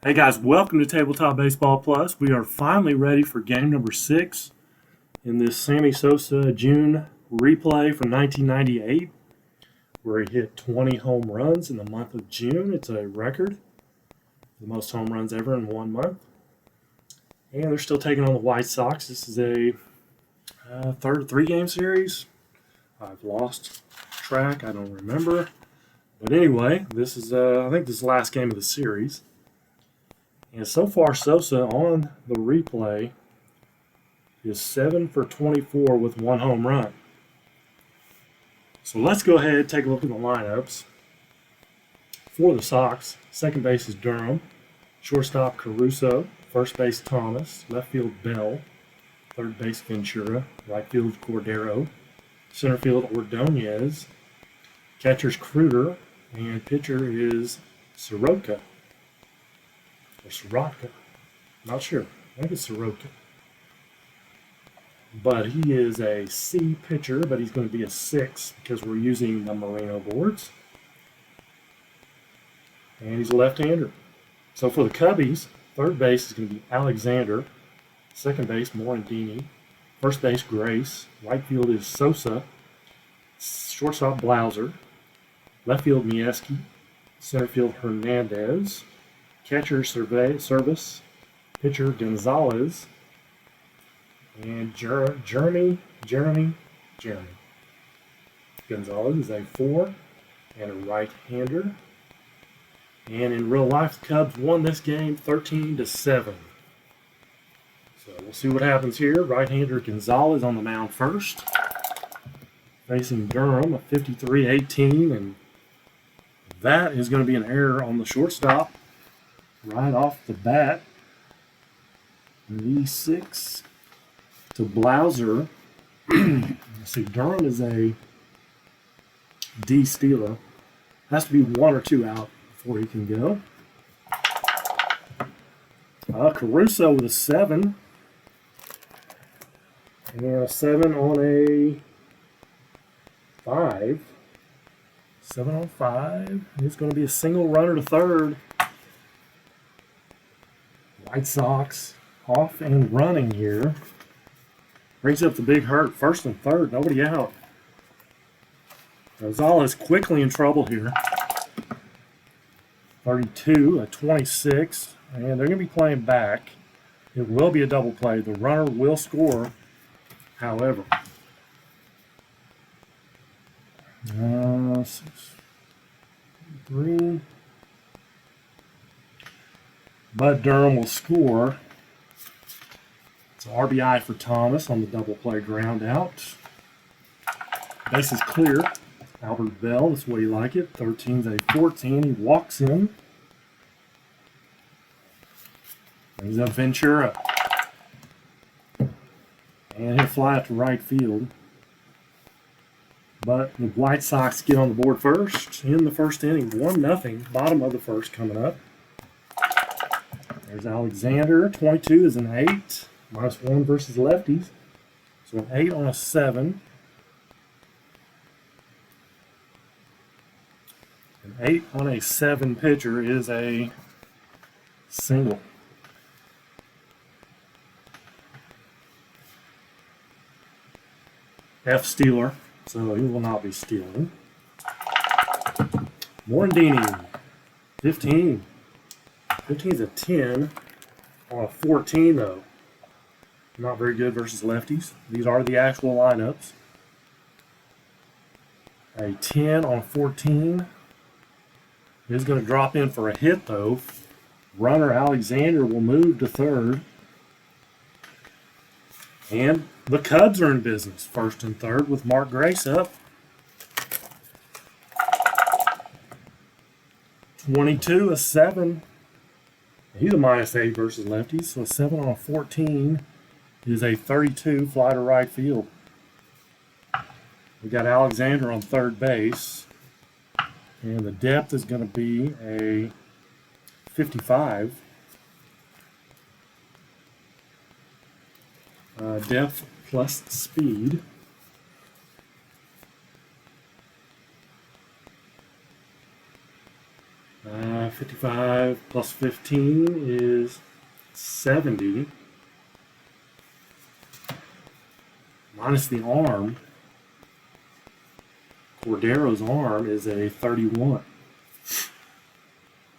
Hey guys, welcome to Tabletop Baseball Plus. We are finally ready for game number 6 in this Sammy Sosa June replay from 1998, where he hit 20 home runs in the month of June. It's a record, the most home runs ever in one month. And they're still taking on the White Sox. This is a third 3-game series. I've lost track. I don't remember. But anyway, this is I think this is the last game of the series. And so far, Sosa on the replay is 7 for 24 with 1 home run. So let's go ahead and take a look at the lineups. For the Sox, second base is Durham, shortstop Caruso, first base Thomas, left field Bell, third base Ventura, right field Cordero, center field Ordonez, catcher's Kruger, and pitcher is Soroka. Or Soroka. Not sure. I think it's Soroka. But he is a C pitcher, but he's going to be a 6 because we're using the Merino boards. And he's a left-hander. So for the Cubbies, third base is going to be Alexander, second base Morandini, first base Grace, right field is Sosa, shortstop Blauser, left field Mieski, center field Hernandez, catcher Service, pitcher Gonzalez, and Jeremy. Gonzalez is a 4 and a right-hander. And in real life, the Cubs won this game 13-7. So we'll see what happens here. Right-hander Gonzalez on the mound first, facing Durham, a 53-18, and that is going to be an error on the shortstop. Right off the bat, V6 to Blauser. Let's see, Durham is a D stealer. Has to be 1 or 2 out before he can go. Caruso with a 7. And a 7 on a 5. 7 on 5. It's going to be a single runner to third. White Sox off and running here. Brings up the big hurt. First and third, nobody out. Gonzalez quickly in trouble here. 32, a 26, and they're going to be playing back. It will be a double play. The runner will score, however. 3. Bud Durham will score. It's an RBI for Thomas on the double play ground out. Base is clear. Albert Bell, that's the way you like it. 13's a 14. He walks in. Brings up Ventura. And he'll fly out to right field. But the White Sox get on the board first in the first inning. 1-0. Bottom of the first coming up. There's Alexander. 22 is an 8. -1 versus lefties. So an 8 on a 7. An 8 on a 7 pitcher is a single. F stealer, so he will not be stealing. Morandini, 15. 15 is a 10 on a 14, though. Not very good versus lefties. These are the actual lineups. A 10 on 14 is going to drop in for a hit, though. Runner Alexander will move to third. And the Cubs are in business, first and third, with Mark Grace up. 22, a 7. He's a -8 versus lefties, so a 7 on a 14 is a 32 fly to right field. We got Alexander on third base, and the depth is going to be a 55. Depth plus speed. 55 55 plus 15 is 70. Minus the arm, Cordero's arm is a 31.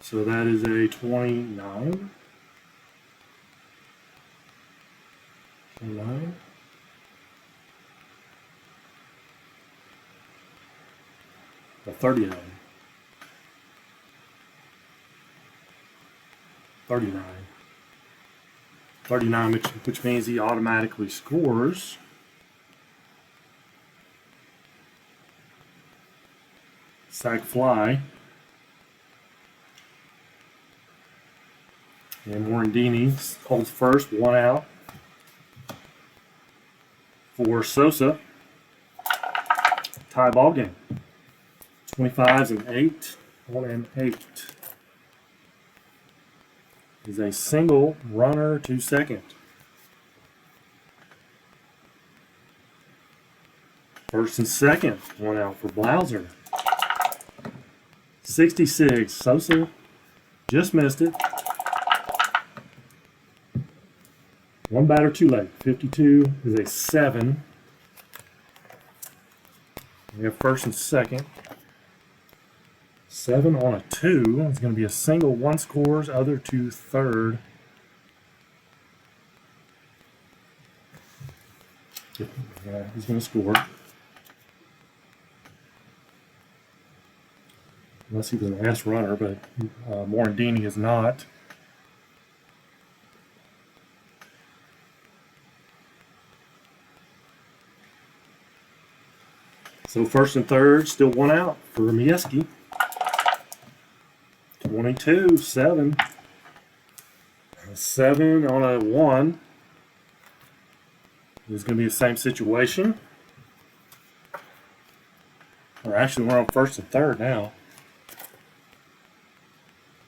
So that is a 29. 29. A 39. 39. 39, which means he automatically scores. Sack fly. And Morandini holds first, 1 out. For Sosa, tie ball game. 25s and 8, 1 and 8. Is a single runner to second. First and second, 1 out for Blauser. 66, Sosa just missed it. 1 batter too late. 52 is a 7. We have first and second. 7 on a 2. It's going to be a single. 1 scores, other 2 third. Yeah, he's going to score. Unless he was an ass runner, but Morandini is not. So first and third, still 1 out for Mieski. 22, 7. 7 on a 1. It's going to be the same situation. Or actually, we're on first and third now.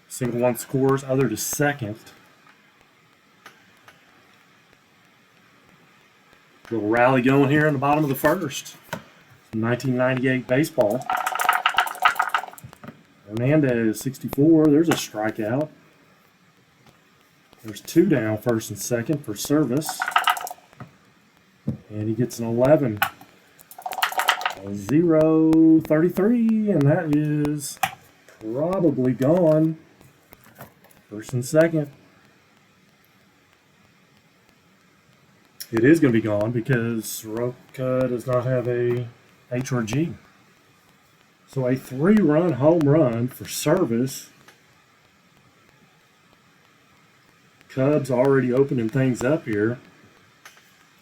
Single 1 scores, other to second. Little rally going here in the bottom of the first. 1998 baseball. Hernandez, 64. There's a strikeout. There's 2 down, first and second for Service. And he gets an 11. 0-33, and that is probably gone. First and second. It is going to be gone because Soroka does not have a H or G. So a 3-run home run for Service. Cubs already opening things up here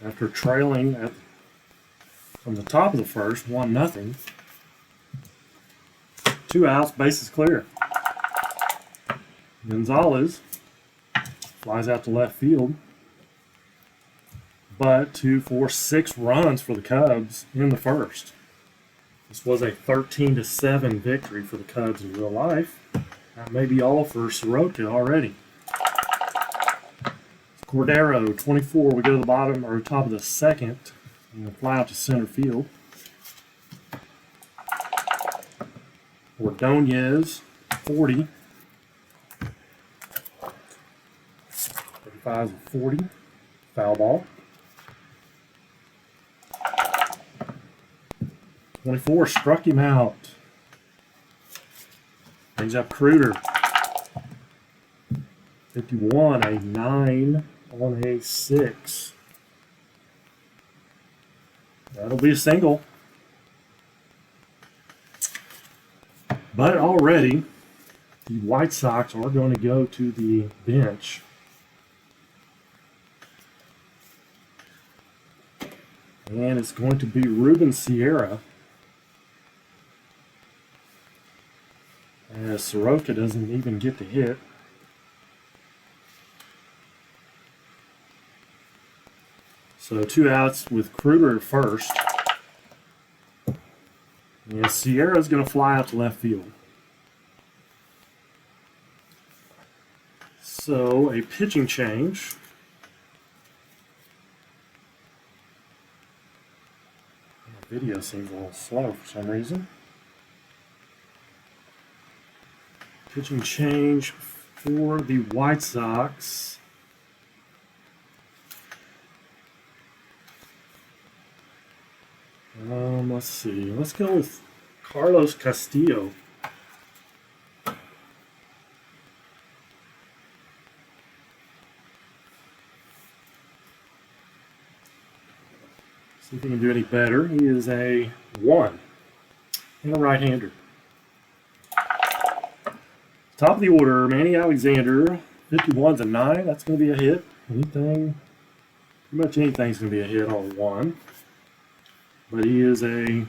after trailing from the top of the first, 1-0. 2 outs, bases clear. Gonzalez flies out to left field. But 2, 4, 6 runs for the Cubs in the first. This was a 13-7 victory for the Cubs in real life. That may be all for Soroka already. Cordero, 24. We go to the bottom or top of the second and fly out to center field. Ordonez, 40. 35 and 40. Foul ball. 24 struck him out. Brings up Kruger. 51, a 9 on a 6. That'll be a single. But already, the White Sox are going to go to the bench. And it's going to be Ruben Sierra. As Soroka doesn't even get to hit. So 2 outs with Kruger at first. And Sierra's going to fly out to left field. So a pitching change. The video seems a little slow for some reason. Pitching change for the White Sox. Let's see. Let's go with Carlos Castillo. See if he can do any better. He is a 1 and a right-hander. Top of the order, Manny Alexander. 51's a 9. That's going to be a hit. Pretty much anything's going to be a hit on 1. But he'd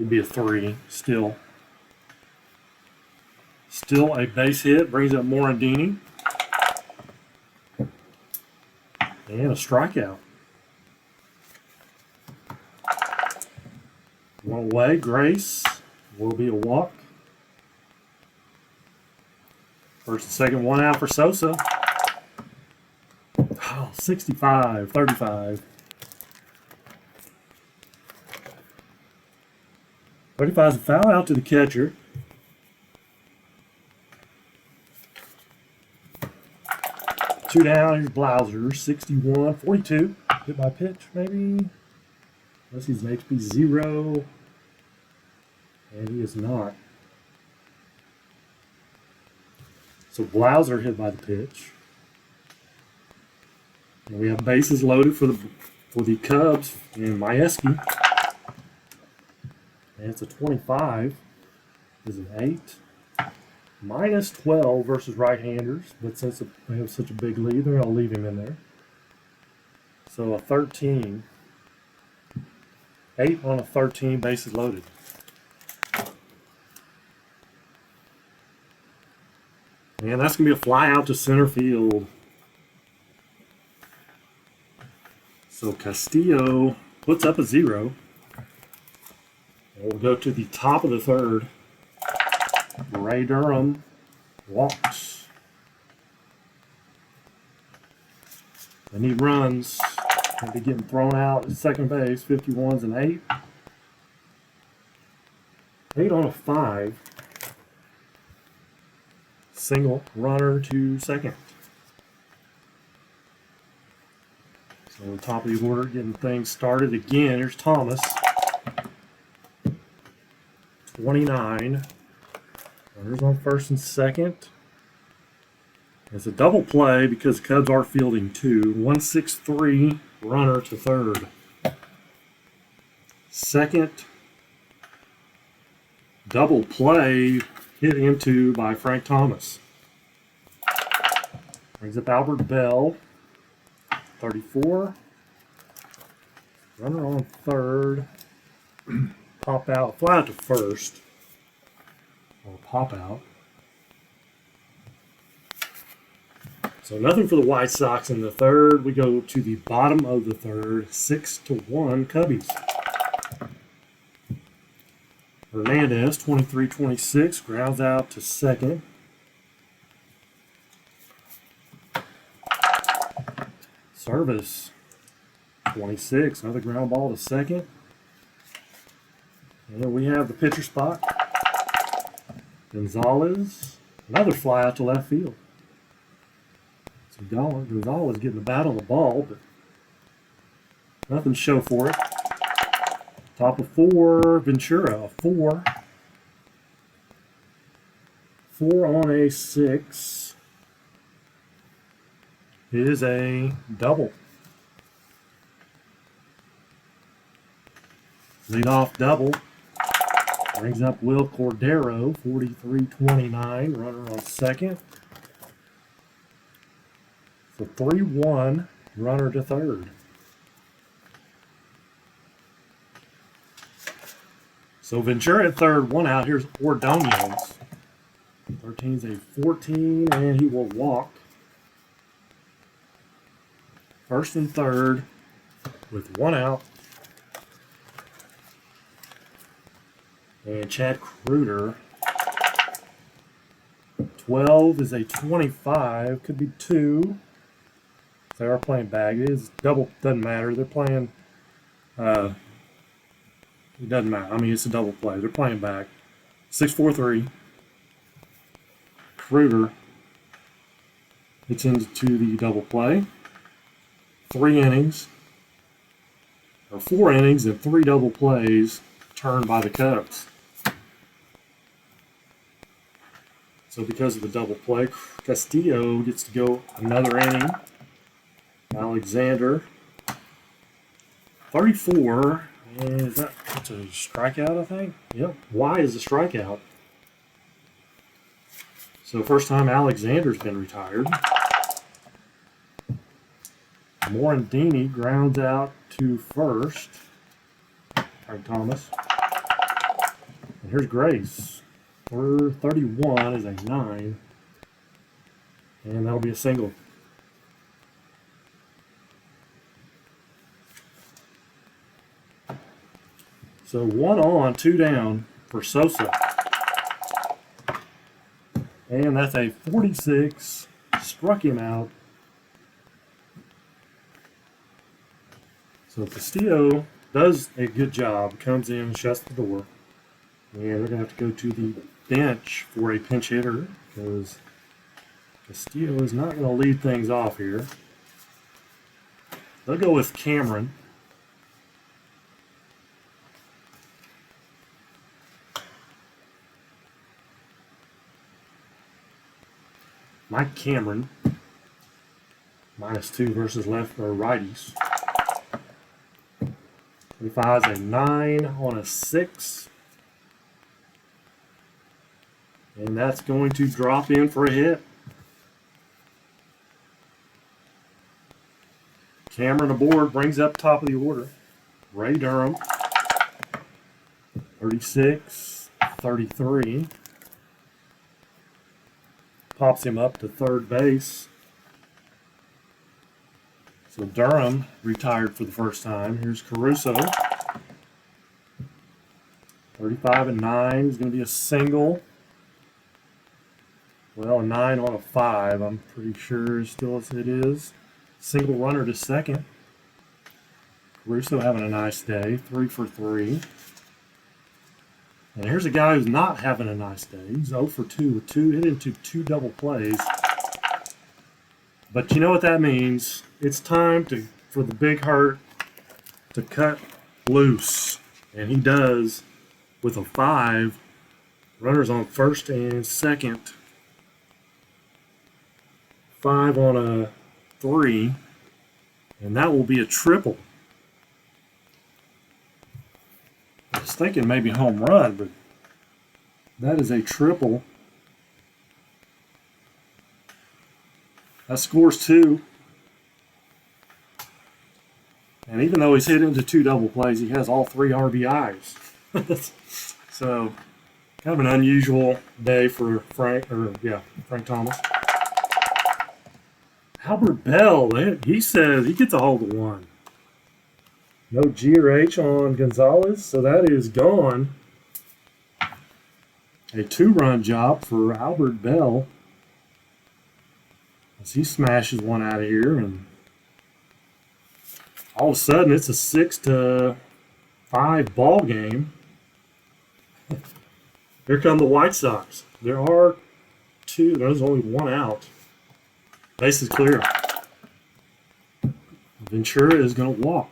be a 3 still. Still a base hit, brings up Morandini. And a strikeout. One away, Grace will be a walk. First and second, one out for Sosa. Oh, 65, 35. 35 is a foul out to the catcher. Two down, here's Blauser, 61, 42. Hit by pitch, maybe. Unless he's an HP 0. And he is not. So Blauser hit by the pitch. And we have bases loaded for the Cubs and Majewski. And it's a 25. Is an 8. Minus 12 versus right-handers. But since they have such a big lead, they're going to leave him in there. So a 13. 8 on a 13, bases loaded. And that's going to be a fly out to center field. So Castillo puts up a 0. And we'll go to the top of the third. Ray Durham walks. And he runs. He'll be getting thrown out at second base. 51's an 8. 8 on a 5. Single runner to second. So on top of the order, getting things started again. Here's Thomas. 29. Runners on first and second. It's a double play because the Cubs are fielding 2. 1-6-3 runner to third. Second double play hit into by Frank Thomas. Brings up Albert Bell. 34. Runner on third. Pop out. Fly out to first. Or pop out. So nothing for the White Sox in the third. We go to the bottom of the third. 6-1 Cubbies. Hernandez, 23-26, grounds out to second. Service, 26, another ground ball to second. And then we have the pitcher spot. Gonzalez, another fly out to left field. So Gonzalez getting the bat on the ball, but nothing to show for it. Top of 4, Ventura, 4. 4 on a 6 is a double. Leadoff double. Brings up Will Cordero, 43-29, runner on second. So 3-1, runner to third. So Ventura at third, 1 out. Here's Ordonez. 13's a 14, and he will walk. First and third with 1 out. And Chad Kruger. 12 is a 25. Could be 2. They are playing bag. It is double. Doesn't matter. They're playing. It doesn't matter. I mean, it's a double play. They're playing back. 6-4-3. Kruger gets into the double play. 4 innings and 3 double plays turned by the Cubs. So because of the double play, Castillo gets to go another inning. Alexander, 34, and that's a strikeout, I think? Yep, Y is a strikeout. So first time Alexander's been retired. Morandini grounds out to first. Frank Thomas. And here's Grace. For 31 is a 9. And that'll be a single. So 1 on, 2 down for Sosa. And that's a 46. Struck him out. So Castillo does a good job. Comes in, shuts the door. And they're going to have to go to the bench for a pinch hitter because Castillo is not going to lead things off here. They'll go with Cameron. Mike Cameron, -2 versus left or righties. 25 is a 9 on a 6. And that's going to drop in for a hit. Cameron aboard, brings up top of the order. Ray Durham, 36, 33. Pops him up to third base. So Durham retired for the first time. Here's Caruso. 35 and 9 is going to be a single. Well, a 9 on a 5, I'm pretty sure still as it is. Single runner to second. Caruso having a nice day, 3 for 3. And here's a guy who's not having a nice day. He's 0 for 2 with hit into 2 double plays. But you know what that means? It's time for the big hurt to cut loose. And he does with a 5. Runners on first and second. 5 on a 3. And that will be a triple. I was thinking maybe home run, but that is a triple. That scores 2. And even though he's hit into 2 double plays, he has all 3 RBIs. So, kind of an unusual day for Frank Thomas. Albert Bell, he says he gets a hold of 1. No G or H on Gonzalez, so that is gone. A 2-run job for Albert Bell as he smashes one out of here, and all of a sudden it's a 6-5 ball game. Here come the White Sox. There are 2. There's only 1 out. Base is clear. Ventura is going to walk.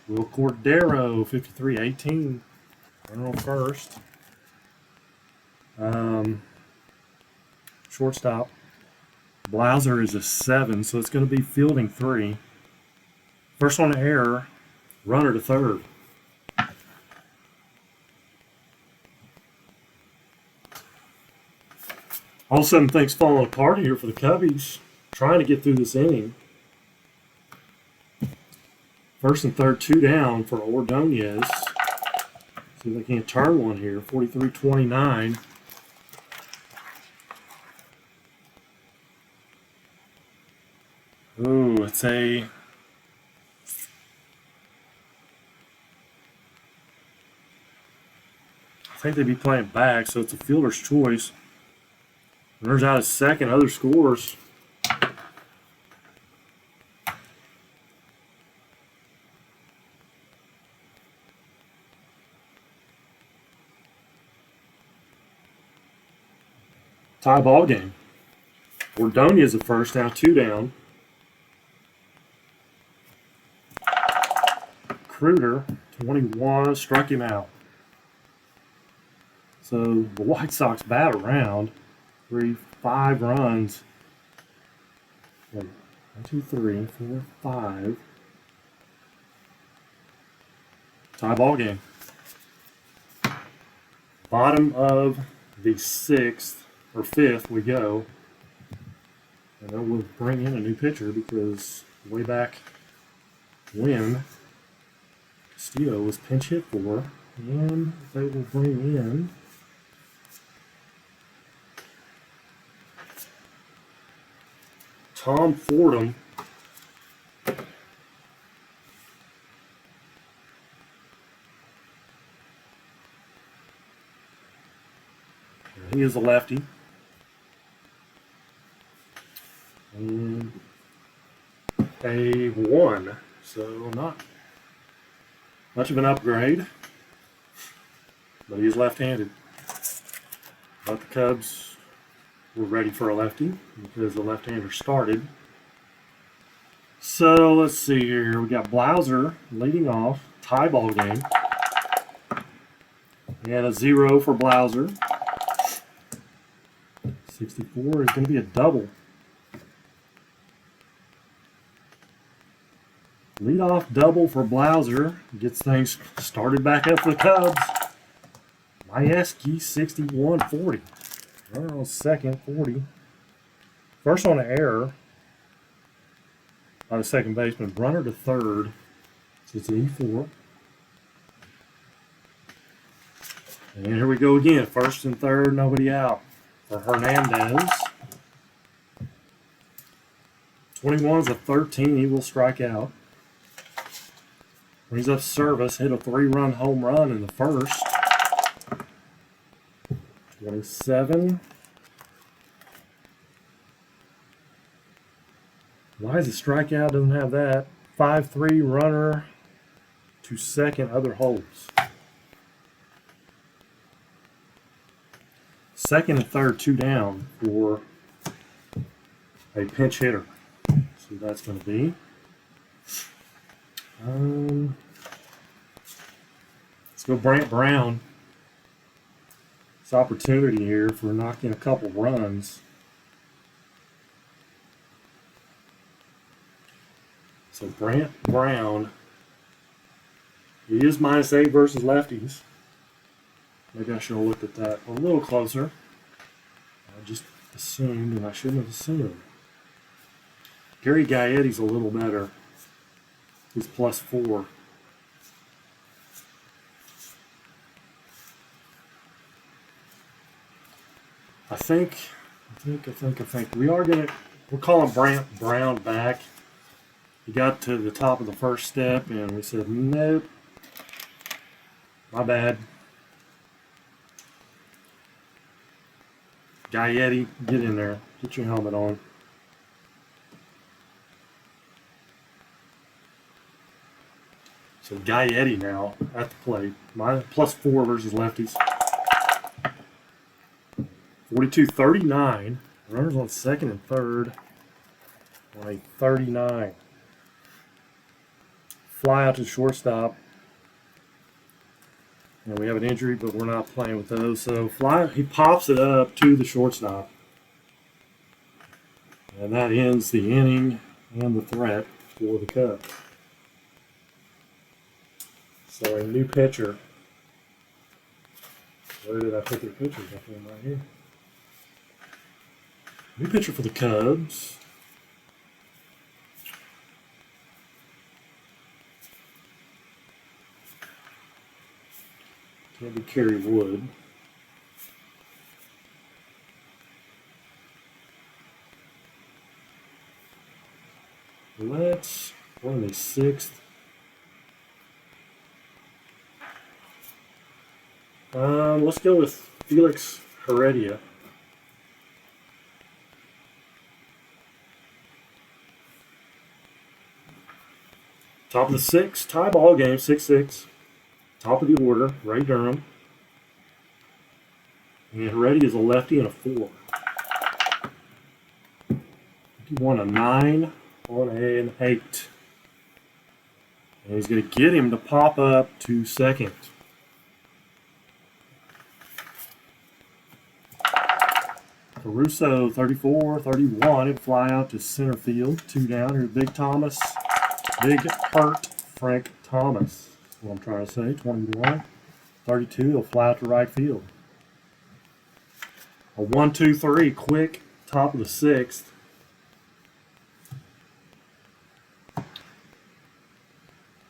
Will Cordero, 53-18. Runner on first. Shortstop. Blauser is a 7, so it's going to be fielding 3. First on the error. Runner to third. All of a sudden, things falling apart here for the Cubbies. Trying to get through this inning. First and third, 2 down for Ordonez. See if they can't turn one here. 43-29. Ooh, it's a... I think they'd be playing back, so it's a fielder's choice. Runners out at second, other scores. Tie ball game. Ordonia's the first, now 2 down. Kruger, 21, struck him out. So the White Sox bat around. 5 runs. 1, 2, 3, 4, 5. Tie ball game. Bottom of the 6th or 5th we go. And then we'll bring in a new pitcher because way back when Castillo was pinch hit for, and they will bring in Tom Fordham. He is a lefty. And a 1, so not much of an upgrade, but he's left-handed. But the Cubs were ready for a lefty because the left-hander started. So let's see here. We got Blauser leading off, tie ball game. And a 0 for Blauser. 64 is going to be a double. Leadoff double for Blauser. Gets things started back up for the Cubs. Majewski, 61-40. Runner on second, 40. First on an error by the second baseman. Runner to third. So it's an E4. And here we go again. First and third, nobody out for Hernandez. 21's a 13. He will strike out. Brings up Service, hit a 3-run home run in the first. 27. Why is the strikeout? Doesn't have that. 5-3 runner to second, other holds. Second and third, 2 down for a pinch hitter. So that's going to be. Let's go Brant Brown. It's opportunity here for knocking a couple runs. So Brant Brown, he is -8 versus lefties. Maybe I should have looked at that a little closer. I just assumed, and I shouldn't have assumed. Gary Gaetti's a little better. He's +4. I think we're calling Brant Brown back. He got to the top of the first step and we said, nope, my bad. Gaetti, get in there. Get your helmet on. So Gaetti now at the plate. +4 versus lefties. 42-39. Runners on second and third. On a 39. Fly out to shortstop. And we have an injury, but we're not playing with those. So he pops it up to the shortstop. And that ends the inning and the threat for the Cubs. So a new pitcher. Where did I put their pitchers? I put them right here. New pitcher for the Cubs. Can't be Kerry Wood. We're in the 6th. Let's go with Felix Heredia. Top of the 6th, tie ball game, 6-6. Top of the order, Ray Durham. And Heredia is a lefty and a 4. He won a 9 on an 8. And he's going to get him to pop up to second. Caruso, 34, 31. It'll fly out to center field. 2 down. Here's Big Thomas. Big Hurt Frank Thomas. That's what I'm trying to say. 21, 32. It'll fly out to right field. A 1-2-3. Quick. Top of the 6th.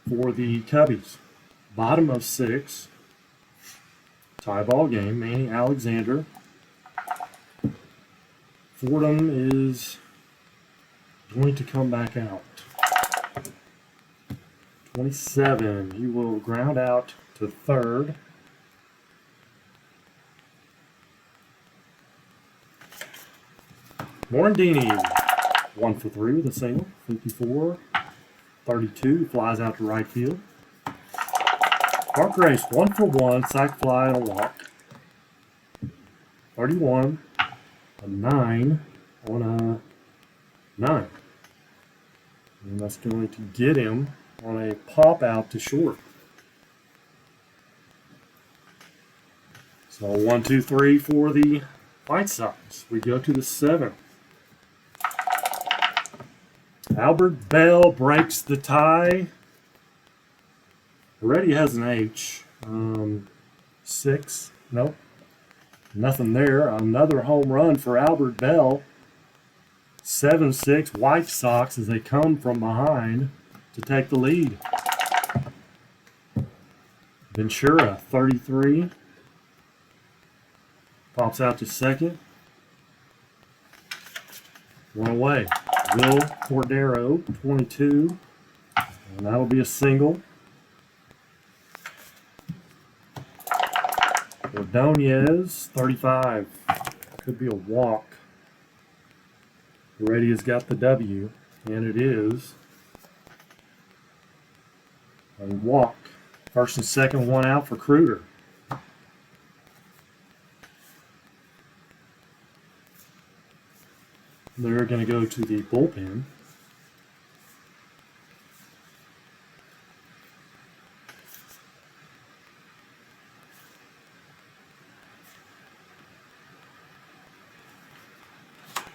For the Cubbies. Bottom of 6. Tie ball game. Manny Alexander. Fordham is going to come back out. 27. He will ground out to third. Morandini, 1 for 3 with a single. 54. 32. Flies out to right field. Mark Grace, 1 for 1. Sac fly and a walk. 31. A 9 on a 9. And that's going to get him on a pop out to short. So 1, 2, 3 for the White Sox. We go to the 7th. Albert Bell breaks the tie. Already has an H. 6. Nope. Nothing there. Another home run for Albert Bell. 7-6 White Sox as they come from behind to take the lead. Ventura, 33. Pops out to second. 1 away. Will Cordero, 22. And that'll be a single. Ordonez, 35. Could be a walk. Reddy has got the W, and it is a walk. First and second, 1 out for Kruger. They're going to go to the bullpen.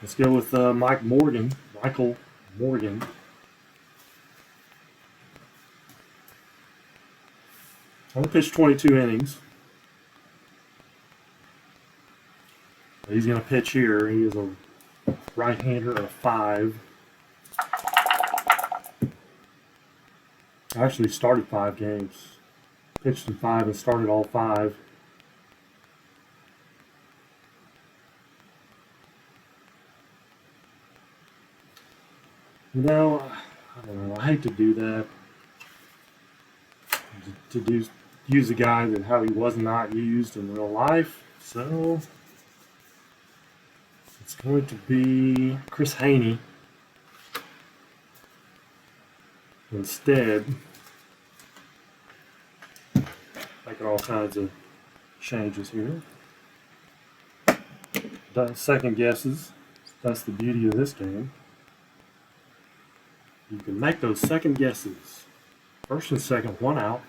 Let's go with Michael Morgan. Only pitched 22 innings. He's going to pitch here. He is a right-hander of 5. Actually started 5 games. Pitched in 5 and started all 5. You know, I don't know. I hate to do that. Use a guy that how he was not used in real life. So it's going to be Chris Haney instead. Making all kinds of changes here. Second guesses. That's the beauty of this game. You can make those second guesses. First and second, 1 out.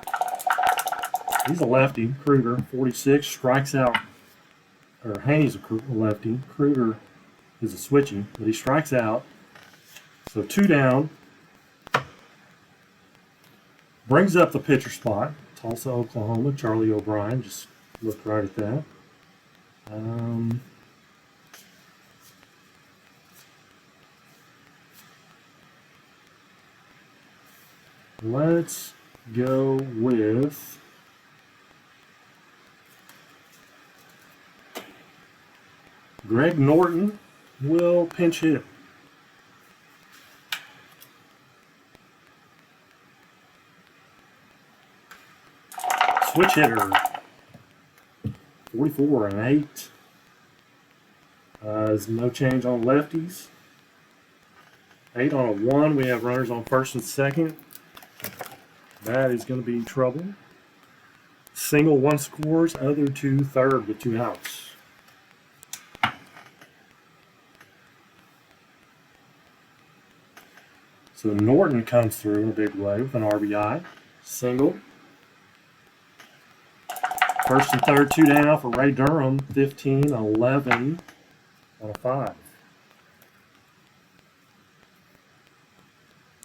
He's a lefty. Kruger, 46, strikes out. Or Haney's a lefty. Kruger is a switching, but he strikes out. So 2 down. Brings up the pitcher spot. Tulsa, Oklahoma. Charlie O'Brien. Just looked right at that. Let's go with Greg Norton will pinch hit. Switch hitter. 44 and 8. There's no change on lefties. 8 on a 1. We have runners on first and second. That is going to be trouble. Single, 1 scores, other 2 third with 2 outs. So Norton comes through in a big way with an RBI. Single. First and third, 2 down for Ray Durham. 15-11 on a 5.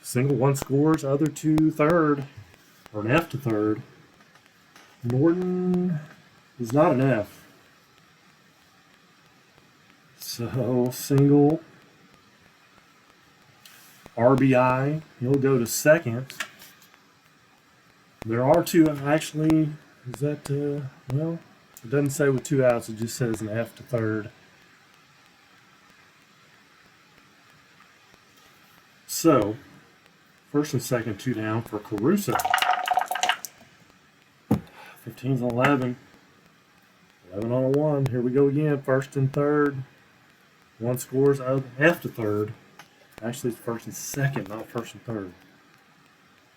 Single, 1 scores, other 2 third, or an F to third. Norton is not an F. So single, RBI, he'll go to second. There are 2 actually. Is that, well, it doesn't say with 2 outs, it just says an F to third. So, first and second, 2 down for Caruso. 15-11. 11 on a 1. Here we go again. First and third. 1 scores, F to third. Actually, it's first and second, not first and third.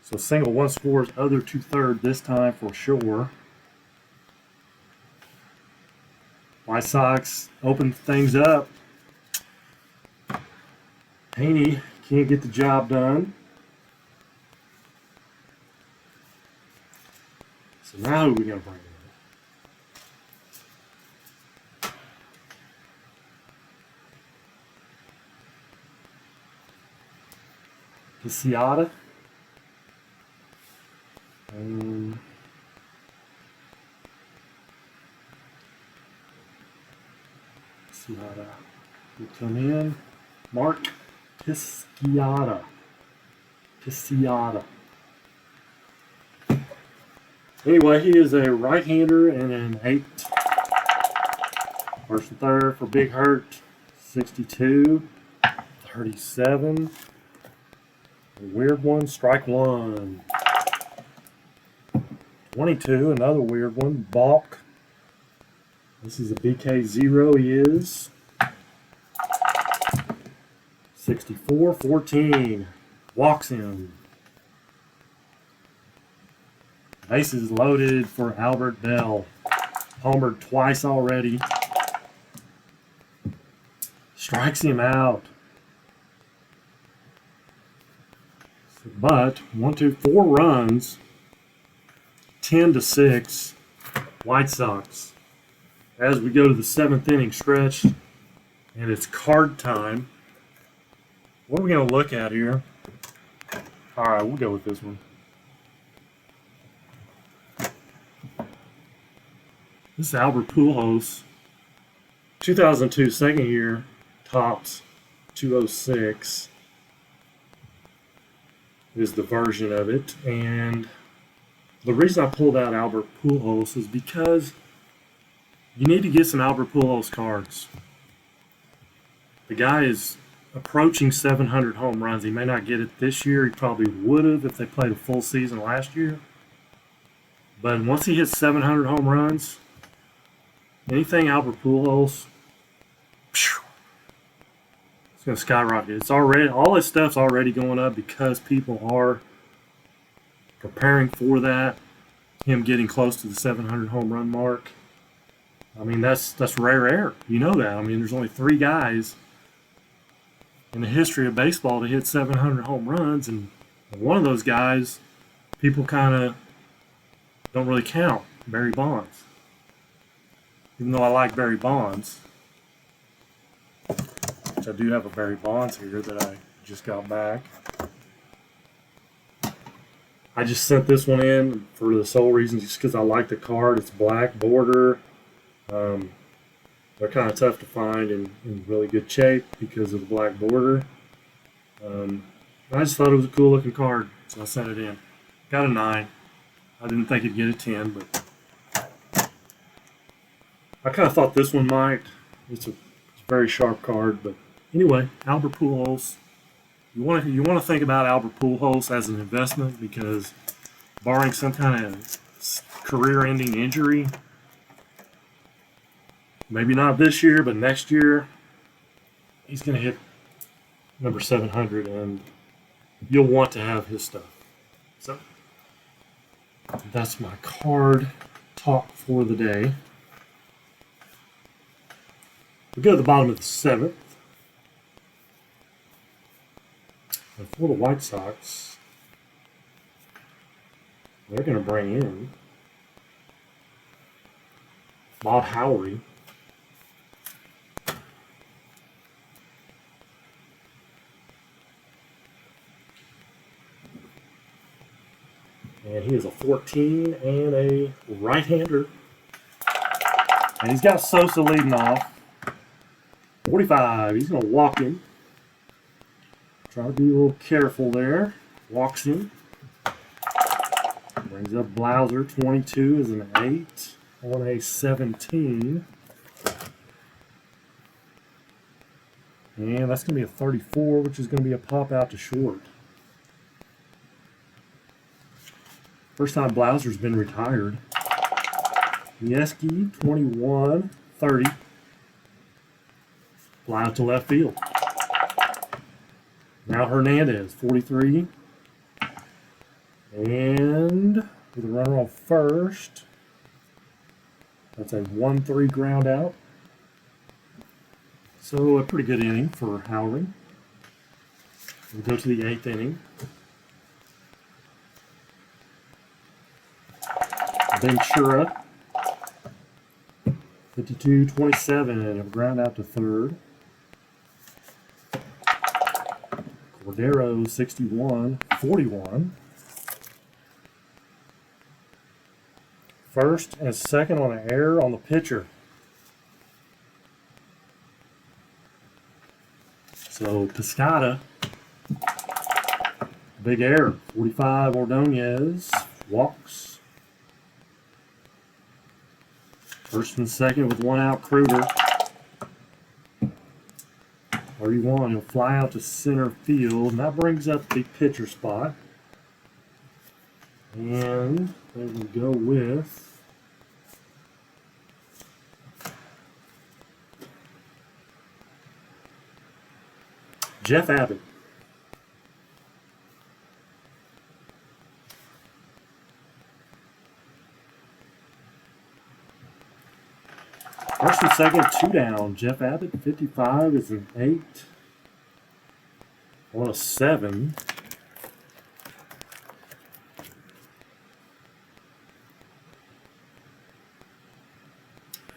So single, 1 scores, other 2 third this time for sure. White Sox open things up. Haney can't get the job done. So now who are we going to bring in? Pisiata. Pisiata will come in. Mark Pisiata. Anyway, he is a right-hander and an 8. First and third for Big Hurt. 62. 37. A weird one. Strike 1. 22. Another weird one. Balk. This is a BK0. He is. 64-14. Walks him. Bases loaded for Albert Bell. Homered twice already. Strikes him out. But 1, 2, 4 runs. 10-6. White Sox. As we go to the 7th inning stretch, and it's card time. What are we going to look at here? All right, we'll go with this one. This is Albert Pujols. 2002 second year, tops 206 is the version of it. And the reason I pulled out Albert Pujols is because you need to get some Albert Pujols cards. The guy is approaching 700 home runs. He may not get it this year. He probably would have if they played a full season last year. But once he hits 700 home runs, anything Albert Pujols, it's going to skyrocket. It's already, all this stuff's already going up because people are preparing for that. Him getting close to the 700 home run mark. I mean, that's rare air. You know that. I mean, there's only 3 guys in the history of baseball to hit 700 home runs, and one of those guys, people kind of don't really count, Barry Bonds. Even though I like Barry Bonds, which I do have a Barry Bonds here that I just got back. I just sent this one in for the sole reason just because I like the card. It's black border. They're kind of tough to find in really good shape because of the black border. I just thought it was a cool looking card, so I sent it in. Got a 9. I didn't think it'd get a 10, but I kind of thought this one might. It's a very sharp card, but anyway, Albert Pujols. You want to think about Albert Pujols as an investment because, barring some kind of career-ending injury, maybe not this year, but next year, he's going to hit number 700, and you'll want to have his stuff. So that's my card talk for the day. We go to the bottom of the 7th. Well, the White Sox, they're going to bring in Bob Howery. And he is a 14 and a right-hander. And he's got Sosa leading off. 45. He's going to walk him. Try to be a little careful there. Walks him. Brings up Blauser. 22 is an 8 on a 17. And that's going to be a 34, which is going to be a pop out to short. First time Blauser's been retired. Yeski, 21, 30. Fly out to left field. Now Hernandez, 43. And with a runner on first, that's a 1-3 ground out. So a pretty good inning for Howery. We'll go to the 8th inning. Ventura, 52-27, and a ground out to third. Cordero, 61-41. First and second on an error on the pitcher. So Piscata, big error. 45, Ordonez walks. First and second with one out, Kruger. 31, he'll fly out to center field, and that brings up the pitcher spot. And they will go with Jeff Abbott. First and second, 2 down. Jeff Abbott, 55 is an 8 on a 7.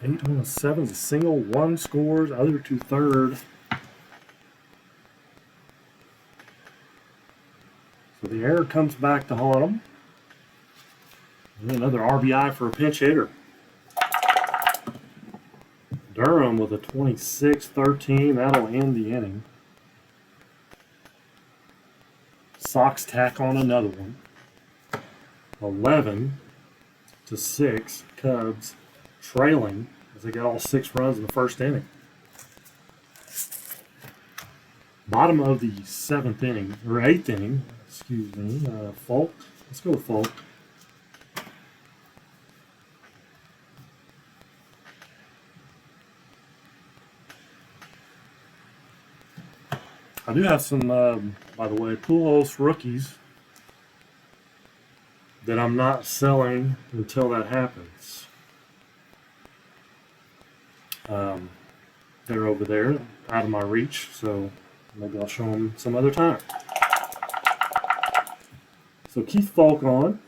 Eight on a 7 is a single. 1 scores, other 2 third. So the error comes back to haunt him. And another RBI for a pinch hitter. Durham with a 26-13. That'll end the inning. Sox tack on another one. 11-6. Cubs trailing as they got all 6 runs in the first inning. Bottom of the 7th inning, or 8th inning, excuse me. Falk. Let's go with Falk. I do have some, by the way, Pujols rookies that I'm not selling until that happens. They're over there, out of my reach, so maybe I'll show them some other time. So Keith Falk on.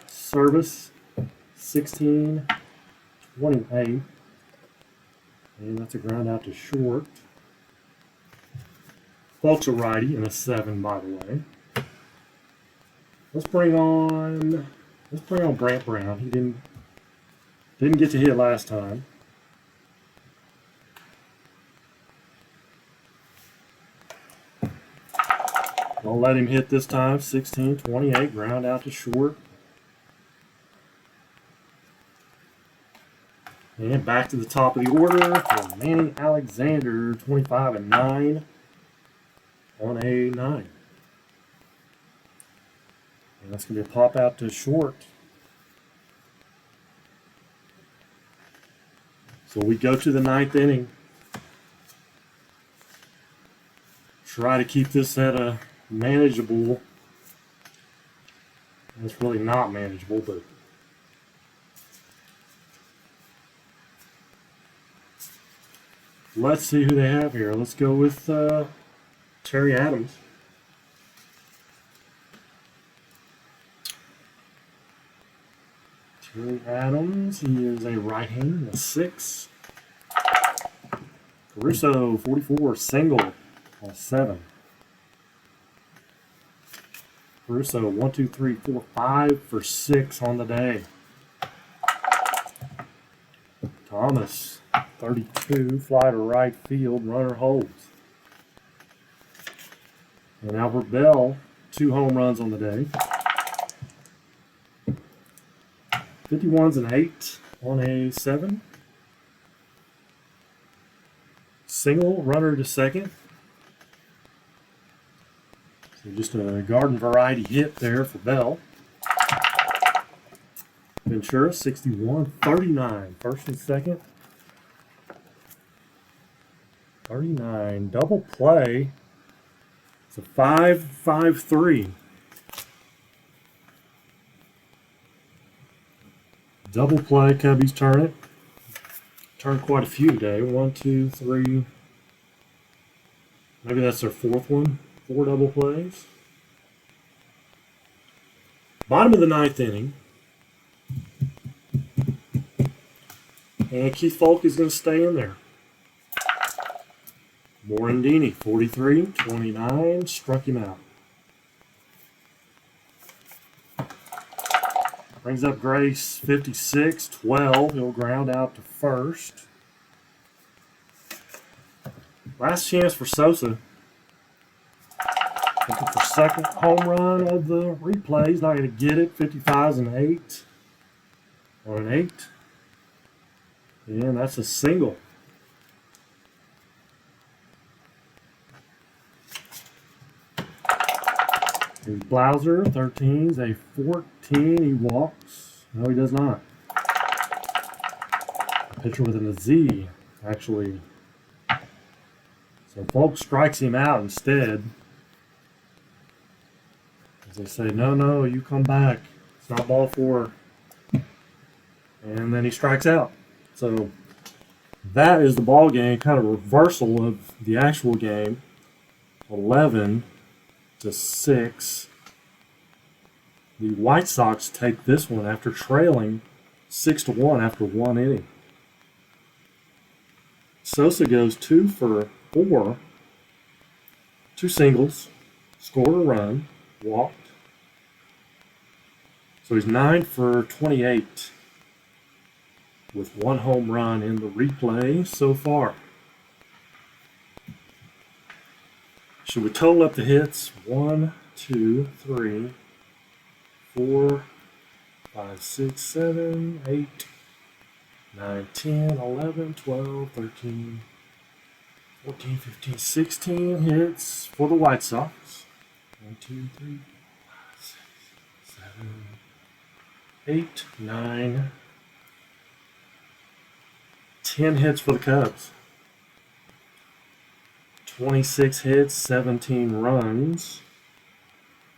Service, 16-28. And that's a ground out to short. Falk's a righty and a 7, by the way. Let's bring on Brant Brown. He didn't get to hit last time. I'll let him hit this time. 16-28, ground out to short. And back to the top of the order for Manny Alexander, 25-9 on a 9. And that's going to be a pop out to short. So we go to the 9th inning. Try to keep this at a manageable. It's really not manageable, but let's see who they have here. Let's go with Terry Adams. Billy Adams, he is a right-hand, a 6. Caruso, 44, single, a 7. Caruso, 1, 2, 3, 4, 5 for 6 on the day. Thomas, 32, fly to right field, runner holds. And Albert Bell, 2 home runs on the day. 51's an 8 on a 7. Single, runner to second. So just a garden variety hit there for Bell. Ventura, 61, 39, first and second. 39, double play. It's a 5-5-3. Double play, Cubbies turn it. Turned quite a few today. 1, 2, 3. Maybe that's their 4th one. 4 double plays. Bottom of the 9th inning. And Keith Falk is going to stay in there. Morandini, 43, 29, struck him out. Brings up Grace, 56, 12. He'll ground out to first. Last chance for Sosa. Looking for second home run of the replay. He's not going to get it. 55's an 8 on an 8. And that's a single. Here's Blauser, 13's a 14. He walks. No, he does not. A pitcher with a Z, actually. So Falk strikes him out instead. As they say, no, you come back. It's not ball 4. And then he strikes out. So that is the ball game, kind of reversal of the actual game. 11-6. The White Sox take this one after trailing 6-1 after 1 inning. Sosa goes 2 for 4, 2 singles, scored a run, walked. So he's 9 for 28 with 1 home run in the replay so far. Should we total up the hits? 1, 2, 3, 4, 5, 6, 7, 8, 9, 10, 11, 12, 13, 14, 15, 16 hits for the White Sox. 1, 2, 3, 5, 6, 7, 8, 9, 10 hits for the Cubs. 26 hits, 17 runs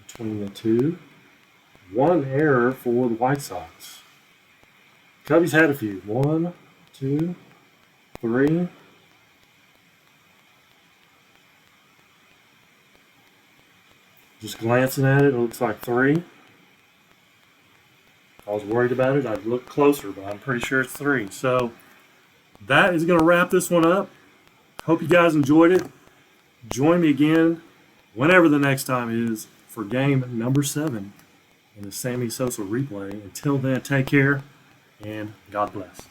between the two. 1 error for the White Sox. Cubbies had a few. 1, 2, 3. Just glancing at it, it looks like 3. If I was worried about it, I'd look closer, but I'm pretty sure it's 3. So that is going to wrap this one up. Hope you guys enjoyed it. Join me again whenever the next time is for game number 7 in the Sammy Sosa replay. Until then, take care and God bless.